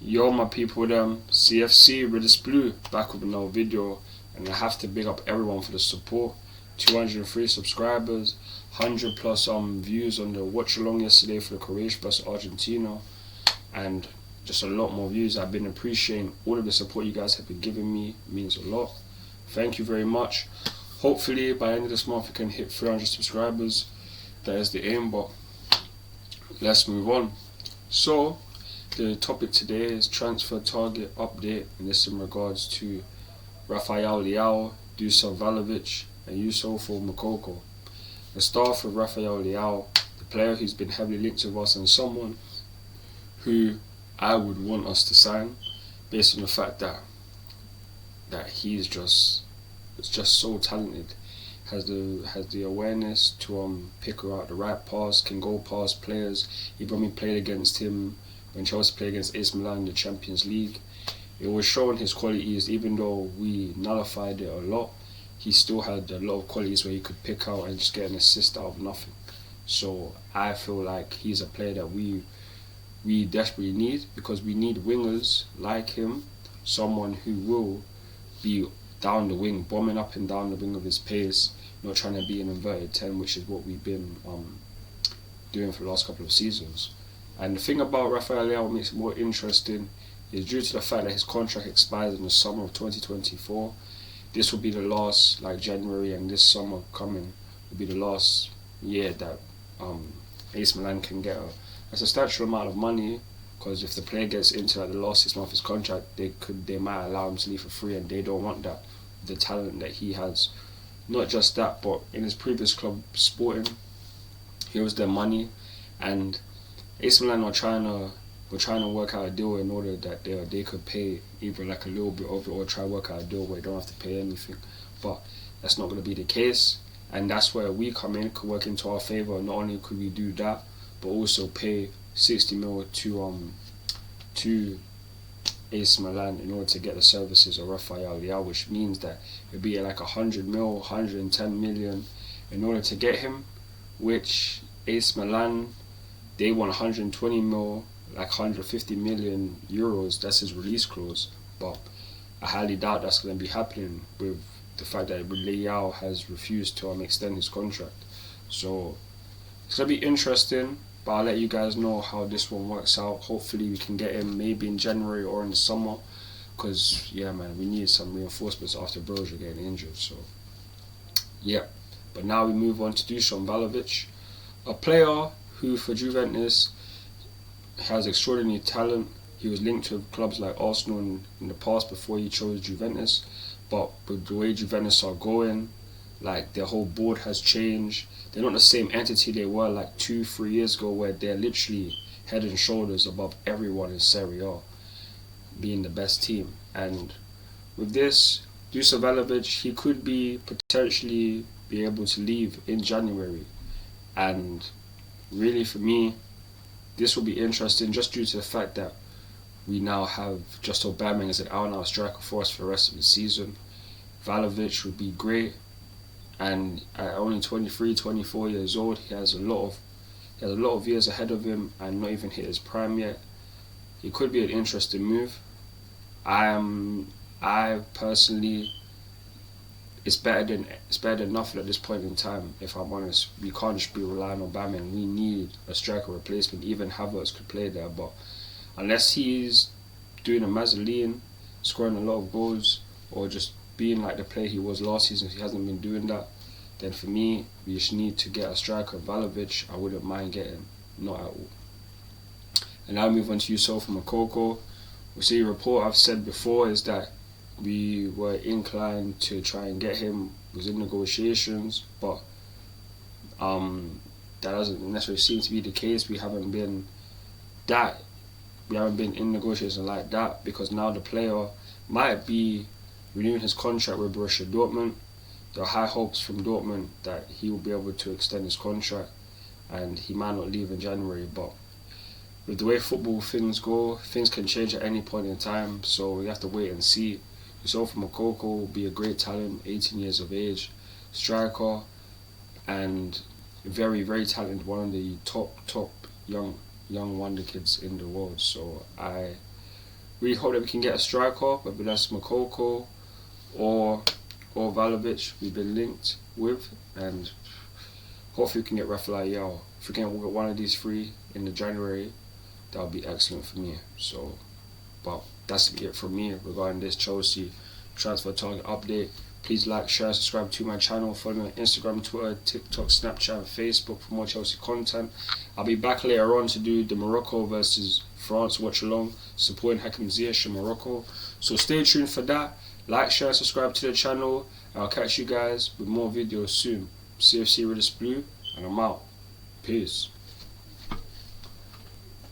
Yo my people, CFC Redis Blue back with another video, and I have to big up everyone for the support. 203 subscribers, 100 plus views on the watch along yesterday for the Croatia vs Argentina, and just a lot more views. I've been appreciating all of the support you guys have been giving me. It means a lot. Thank you very much. Hopefully by the end of this month we can hit 300 subscribers. That is the aim, but let's move on. So the topic today is transfer target update, and this in regards to Rafael Leao, Dusan Vlahovic and Youssoufa Moukoko. Let's start off with Rafael Leao, the player who's been heavily linked with us and someone who I would want us to sign based on the fact that he's just so talented. Has the awareness to pick out the right pass, can go past players. Even when we played against him, when Chelsea played against AC Milan in the Champions League, it was showing his qualities. Even though we nullified it a lot, he still had a lot of qualities where he could pick out and just get an assist out of nothing. So I feel like he's a player that we desperately need, because we need wingers like him, someone who will be down the wing, bombing up and down the wing of his pace, not trying to be an inverted 10, which is what we've been doing for the last couple of seasons. And the thing about Rafael Leao, what makes it more interesting, is due to the fact that his contract expires in the summer of 2024. This will be the last, January, and this summer coming will be the last year that AC Milan can get a substantial amount of money, because if the player gets into the last 6 months of his contract, they might allow him to leave for free, and they don't want that. The talent that he has, not just that, but in his previous club Sporting, he was their money, and AC Milan were trying to work out a deal in order that they could pay either a little bit of it, or try to work out a deal where they don't have to pay anything. But that's not going to be the case, and that's where we come in, could work into our favour. Not only could we do that, but also pay 60 mil to AC Milan in order to get the services of Rafael Leao, which means that it'd be 100 mil, 110 million in order to get him, which AC Milan, they want 120 mil, 150 million euros. That's his release clause, but I highly doubt that's going to be happening with the fact that Leao has refused to extend his contract. So it's going to be interesting, but I'll let you guys know how this one works out. Hopefully we can get him maybe in January or in the summer, because yeah man, we need some reinforcements after Broja getting injured. So yeah, but now we move on to Dusan Vlahovic, a player who for Juventus has extraordinary talent. He was linked to clubs like Arsenal in the past before he chose Juventus, but with the way Juventus are going, their whole board has changed. They're not the same entity they were 2-3 years ago, where they're literally head and shoulders above everyone in Serie A, being the best team. And with this, Dusan Vlahovic, he could potentially be able to leave in January. And really for me, this will be interesting just due to the fact that we now have just Aubameyang as an out-and-out striker for us for the rest of the season. Vlahovic would be great, and at only 23, 24 years old, he has a lot of years ahead of him and not even hit his prime yet. He could be an interesting move. I personally, it's better than nothing at this point in time. If I'm honest, we can't just be relying on Aubameyang. We need a striker replacement. Even Havertz could play there, but unless he's doing a Mazzoline, scoring a lot of goals, or just being like the player he was last season, he hasn't been doing that, then for me, we just need to get a striker. Vlahovic, I wouldn't mind getting, not at all. And now move on to Youssoufa Moukoko. We see a report I've said before is that we were inclined to try and get him. It was in negotiations, but that doesn't necessarily seem to be the case. We haven't been in negotiations like that, because now the player might be renewing his contract with Borussia Dortmund. There are high hopes from Dortmund that he will be able to extend his contract, and he might not leave in January. But with the way football things go, things can change at any point in time, so we have to wait and see. Youssoufa Moukoko will be a great talent, 18 years of age, striker, and very, very talented, one of the top young wonder kids in the world. So I really hope that we can get a striker, whether that's Moukoko or Vlahovic. We've been linked with, and hopefully we can get Rafael Leao. If we can get one of these three in the January, that would be excellent for me. So, but that's it from me regarding this Chelsea transfer target update. Please like, share, subscribe to my channel. Follow me on Instagram, Twitter, TikTok, Snapchat, and Facebook for more Chelsea content. I'll be back later on to do the Morocco versus France watch along, supporting Hakim Ziyech in Morocco. So stay tuned for that. Like, share, subscribe to the channel. And I'll catch you guys with more videos soon. CFC Redis Blue, and I'm out. Peace.